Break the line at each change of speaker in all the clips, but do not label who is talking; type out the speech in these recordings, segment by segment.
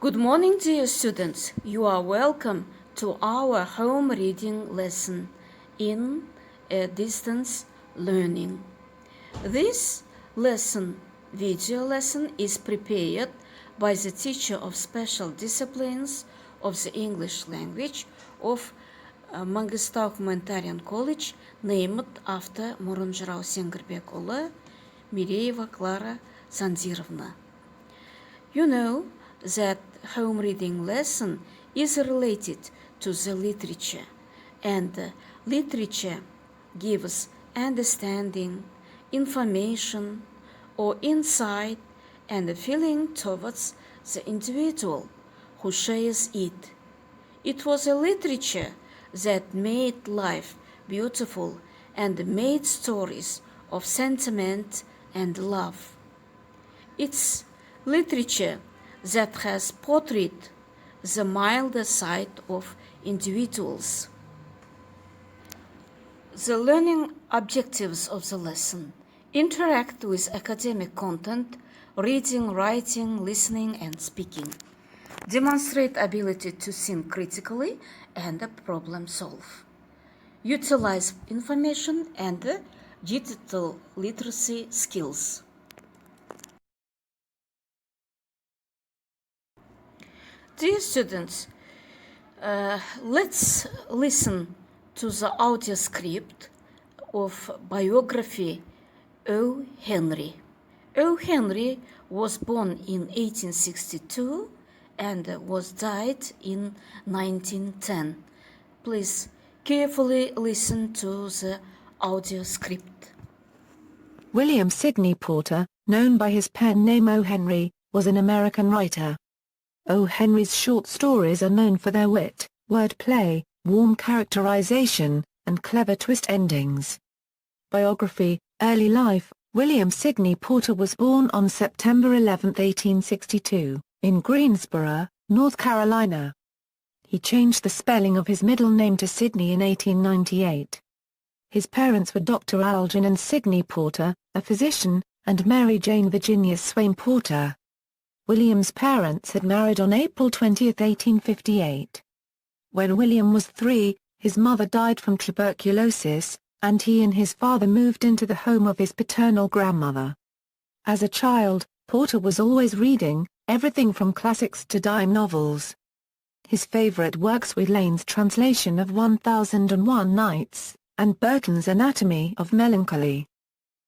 Good morning, dear students. You are welcome to our home reading lesson in distance learning. This video lesson, is prepared by the teacher of special disciplines of the English language of Mangistau Humanitarian College, named after Мұрынжырау Сеңгірбекұлы, Mireeva Clara Sanzirovna. You know that home reading lesson is related to the literature, and literature gives understanding, information, or insight and a feeling towards the individual who shares it. It was a literature that made life beautiful and made stories of sentiment and love. It's literature that has portrayed the milder side of individuals. The learning objectives of the lesson: interact with academic content, reading, writing, listening, and speaking. Demonstrate ability to think critically and problem solve. Utilize information and digital literacy skills. Dear students, let's listen to the audio script of Biography O. Henry. O. Henry was born in 1862 and was died in 1910. Please carefully listen to the audio script.
William Sidney Porter, known by his pen name O. Henry, was an American writer. O. Henry's short stories are known for their wit, wordplay, warm characterization, and clever twist endings. Biography, Early Life. William Sidney Porter was born on September 11, 1862, in Greensboro, North Carolina. He changed the spelling of his middle name to Sidney in 1898. His parents were Dr. Algernon Sidney Porter, a physician, and Mary Jane Virginia Swain Porter. William's parents had married on April 20, 1858. When William was 3, his mother died from tuberculosis, and he and his father moved into the home of his paternal grandmother. As a child, Porter was always reading, everything from classics to dime novels. His favorite works were Lane's translation of 1001 Nights, and Burton's Anatomy of Melancholy.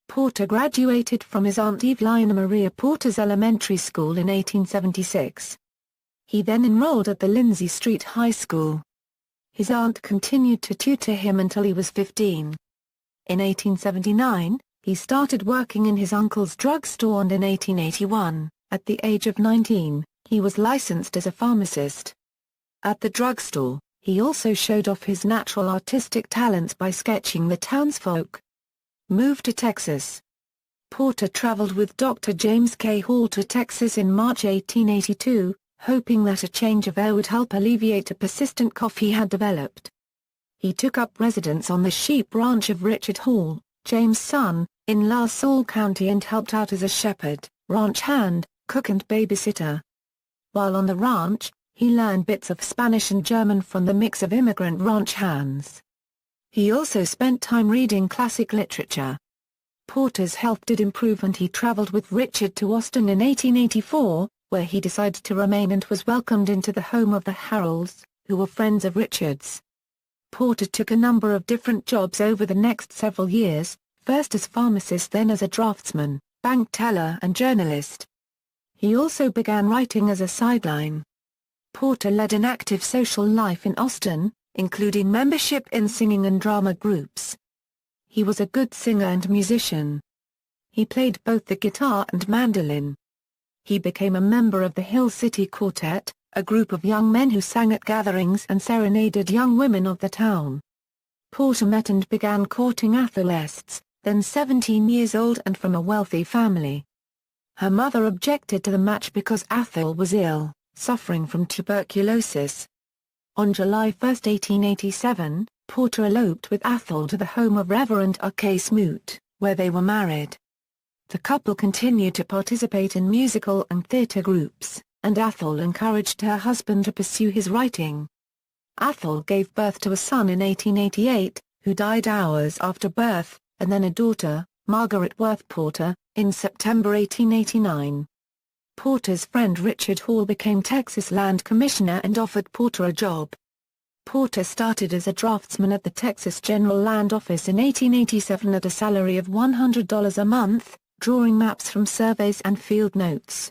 Porter graduated from his aunt Evelina Maria Porter's elementary school in 1876. He then enrolled at the Lindsay Street High School. His aunt continued to tutor him until he was 15. In 1879, he started working in his uncle's drugstore, and in 1881, at the age of 19, he was licensed as a pharmacist. At the drugstore, he also showed off his natural artistic talents by sketching the townsfolk. Moved to Texas. Porter traveled with Dr. James K. Hall to Texas in March 1882, hoping that a change of air would help alleviate a persistent cough he had developed. He took up residence on the sheep ranch of Richard Hall, James' son, in La Salle County, and helped out as a shepherd, ranch hand, cook and babysitter. While on the ranch, he learned bits of Spanish and German from the mix of immigrant ranch hands. He also spent time reading classic literature. Porter's health did improve, and he traveled with Richard to Austin in 1884, where he decided to remain and was welcomed into the home of the Harolds, who were friends of Richard's. Porter took a number of different jobs over the next several years, first as pharmacist, then as a draftsman, bank teller, and journalist. He also began writing as a sideline. Porter led an active social life in Austin, including membership in singing and drama groups. He was a good singer and musician. He played both the guitar and mandolin. He became a member of the Hill City Quartet, a group of young men who sang at gatherings and serenaded young women of the town. Porter met and began courting Ethel Estes, then 17 years old and from a wealthy family. Her mother objected to the match because Ethel was ill, suffering from tuberculosis. On July 1, 1887, Porter eloped with Ethel to the home of Reverend R.K. Smoot, where they were married. The couple continued to participate in musical and theatre groups, and Athol encouraged her husband to pursue his writing. Athol gave birth to a son in 1888, who died hours after birth, and then a daughter, Margaret Worth Porter, in September 1889. Porter's friend Richard Hall became Texas Land Commissioner and offered Porter a job. Porter started as a draftsman at the Texas General Land Office in 1887 at a salary of $100 a month, drawing maps from surveys and field notes.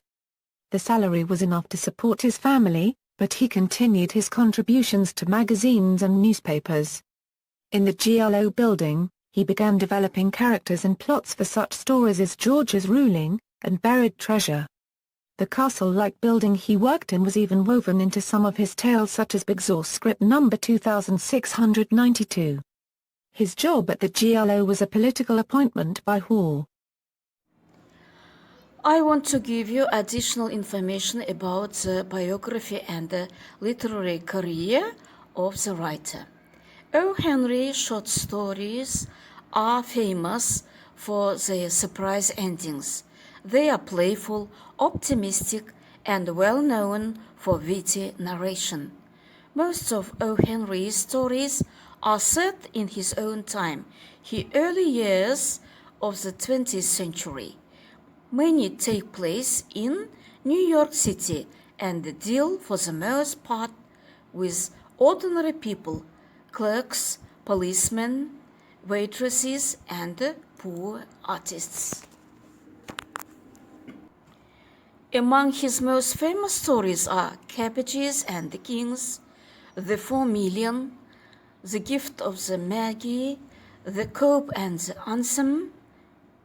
The salary was enough to support his family, but he continued his contributions to magazines and newspapers. In the GLO building, he began developing characters and plots for such stories as Georgia's Ruling and Buried Treasure. The castle-like building he worked in was even woven into some of his tales, such as Big Zor's script No. 2692. His job at the GLO was a political appointment by Hall.
I want to give you additional information about the biography and the literary career of the writer. O. Henry short stories are famous for their surprise endings. They are playful, optimistic, and well known for witty narration. Most of O. Henry's stories are set in his own time, the early years of the 20th century. Many take place in New York City and deal for the most part with ordinary people, clerks, policemen, waitresses, and poor artists. Among his most famous stories are Cabbages and the Kings, The 4 Million, The Gift of the Magi, The Cope and the Ansem,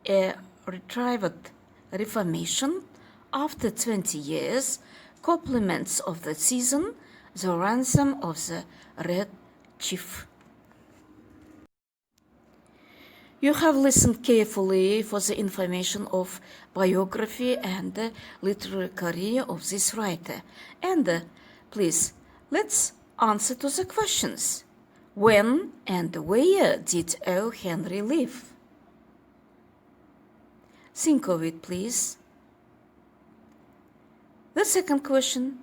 A Retrieved Reformation, After 20 Years, Compliments of the Season, The Ransom of the Red Chief. You have listened carefully for the information of biography and the literary career of this writer. And please, let's answer to the questions. When and where did O. Henry live? Think of it, please. The second question,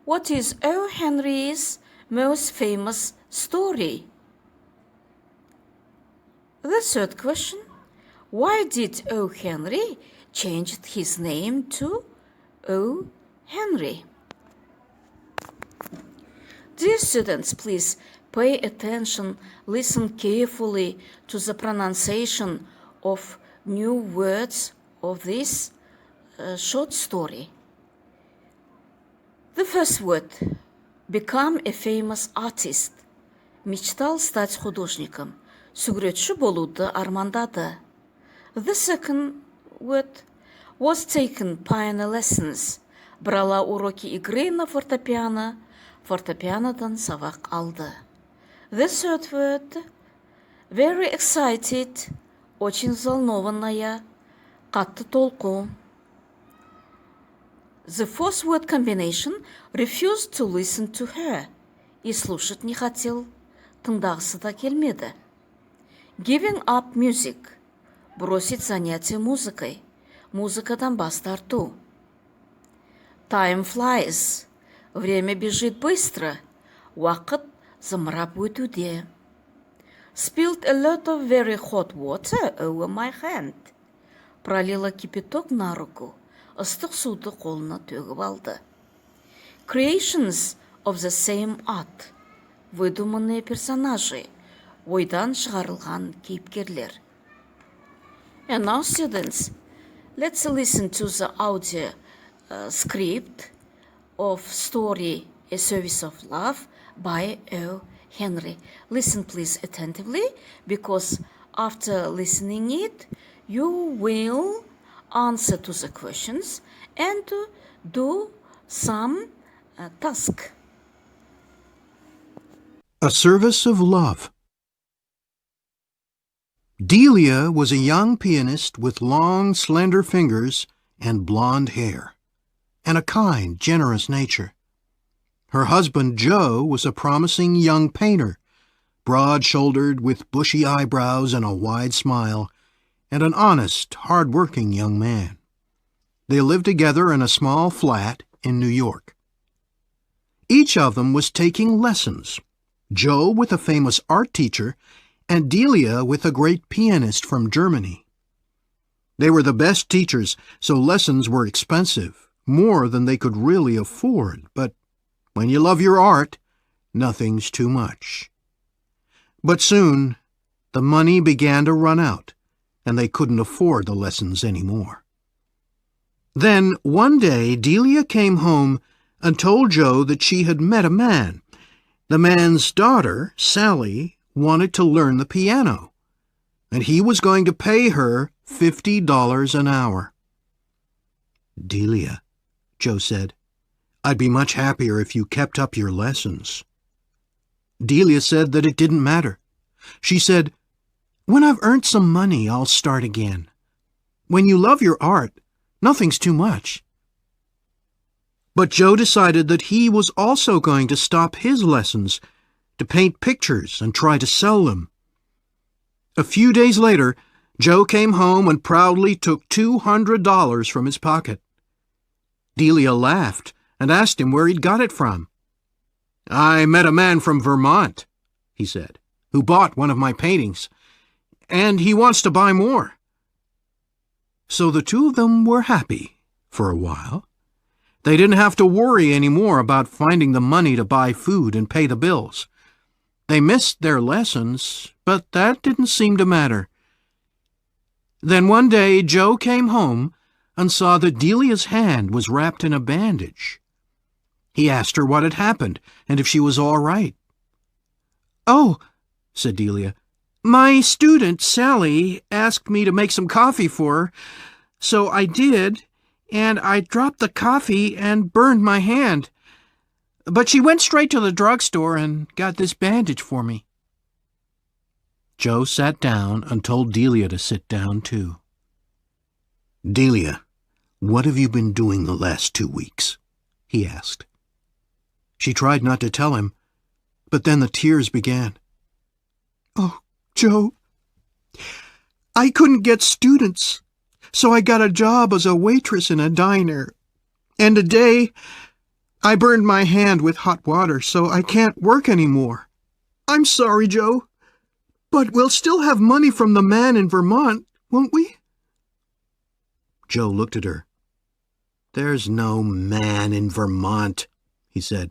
what is O. Henry's most famous story? The third question, why did O. Henry change his name to O. Henry? Dear students, please pay attention, listen carefully to the pronunciation of new words of this short story. The first word, become a famous artist. Мечтал стать художником. Суретші болуды армандады. The second word, was taken piano lessons. Брала уроки игры на фортепиано. Фортепианодан сабақ алды. The third word, very excited. Очень взволнованная. Қатты толку. The fourth word combination, refused to listen to her. И слушать не хотел. Тыңдағысы да келмеді. Giving up music. Бросить занятие музыкой. Музыкадан бас тарту. Time flies. Время бежит быстро. Уақыт зымырап өтуде. Spilled a lot of very hot water over my hand. Пролила кипяток на руку. Ыстық суды қолына төгіп алды. Creations of the same art. Выдуманные персонажи. Ойдан шығарылған кейіпкерлер. And now, students, let's listen to the audio script of story A Service of Love by O. Henry. Listen please attentively, because after listening it, you will answer to the questions and do some task.
A Service of Love. Delia was a young pianist with long, slender fingers and blonde hair, and a kind, generous nature. Her husband, Joe, was a promising young painter, broad-shouldered with bushy eyebrows and a wide smile, and an honest, hard-working young man. They lived together in a small flat in New York. Each of them was taking lessons, Joe with a famous art teacher and Delia with a great pianist from Germany. They were the best teachers, so lessons were expensive, more than they could really afford, but when you love your art, nothing's too much. But soon, the money began to run out, and they couldn't afford the lessons anymore. Then, one day, Delia came home and told Joe that she had met a man. The man's daughter, Sally, wanted to learn the piano, and he was going to pay her $50 an hour. "Delia," Joe said, "I'd be much happier if you kept up your lessons." Delia said that it didn't matter. She said, "When I've earned some money, I'll start again. When you love your art, nothing's too much." But Joe decided that he was also going to stop his lessons, to paint pictures and try to sell them. A few days later, Joe came home and proudly took $200 from his pocket. Delia laughed and asked him where he'd got it from. "I met a man from Vermont," he said, "who bought one of my paintings, and he wants to buy more." So the two of them were happy for a while. They didn't have to worry anymore about finding the money to buy food and pay the bills. They missed their lessons, but that didn't seem to matter. Then one day Joe came home and saw that Delia's hand was wrapped in a bandage. He asked her what had happened and if she was all right. "Oh," said Delia, "my student, Sally, asked me to make some coffee for her, so I did, and I dropped the coffee and burned my hand. But she went straight to the drugstore and got this bandage for me." Joe sat down and told Delia to sit down too. "Delia, what have you been doing the last 2 weeks?" he asked. She tried not to tell him, but then the tears began. "Oh, Joe, I couldn't get students, so I got a job as a waitress in a diner. And today, I burned my hand with hot water, so I can't work anymore. I'm sorry, Joe, but we'll still have money from the man in Vermont, won't we?" Joe looked at her. "There's no man in Vermont," he said.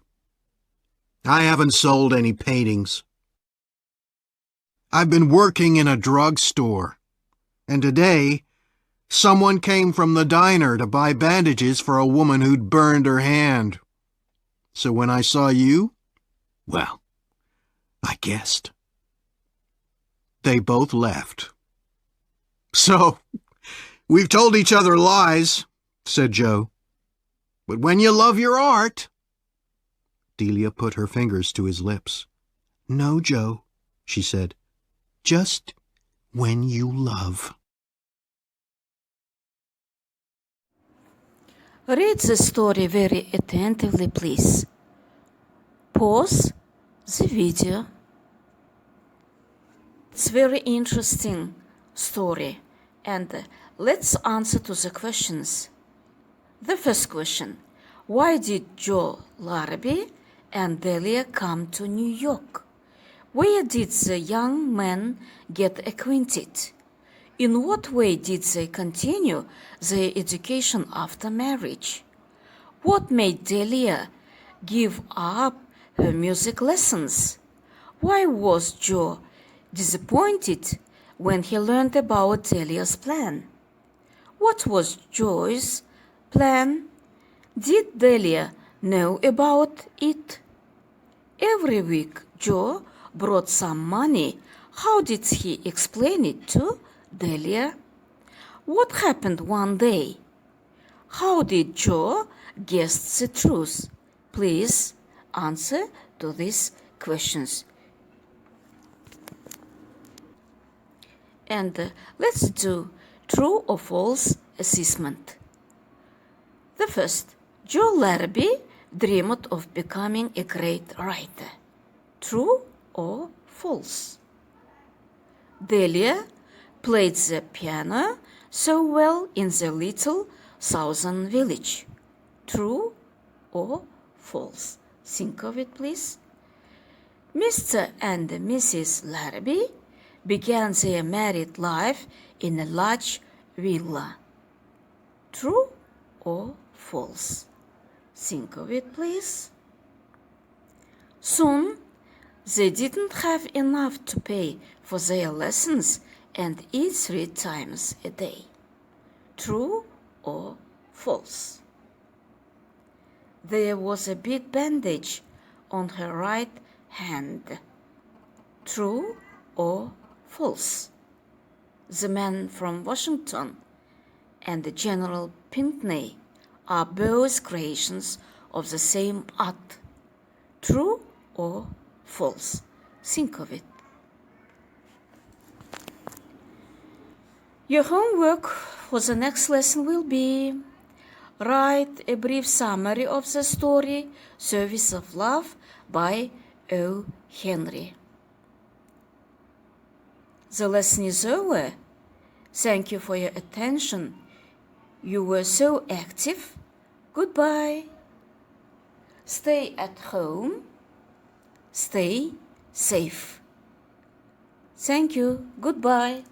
"I haven't sold any paintings. I've been working in a drugstore, and today someone came from the diner to buy bandages for a woman who'd burned her hand. So when I saw you, well, I guessed." They both left. "So, we've told each other lies," said Joe. "But when you love your art—" Delia put her fingers to his lips. "No, Joe," she said. "Just when you love."
Read the story very attentively, please. Pause the video. It's very interesting story, and let's answer to the questions. The first question: why did Joe Larrabee and Delia come to New York? Where did the young men get acquainted? In what way did they continue their education after marriage? What made Delia give up her music lessons? Why was Joe disappointed when he learned about Delia's plan? What was Joe's plan? Did Delia know about it? Every week Joe brought some money. How did he explain it to Delia? What happened one day? How did Joe guess the truth? Please answer to these questions. And let's do true or false assessment. The first, Joe Larrabee dreamed of becoming a great writer. True or false? Delia played the piano so well in the little southern village. True or false? Think of it, please. Mr. and Mrs. Larrabee began their married life in a large villa. True or false? Think of it, please. Soon, they didn't have enough to pay for their lessons and eat 3 times a day. True or false? There was a big bandage on her right hand. True or false? The man from Washington and the General Pinckney are both creations of the same art. True or false? Think of it. Your homework for the next lesson will be: write a brief summary of the story Service of Love by O. Henry. The lesson is over. Thank you for your attention. You were so active. Goodbye. Stay at home. Stay safe. Thank you. Goodbye.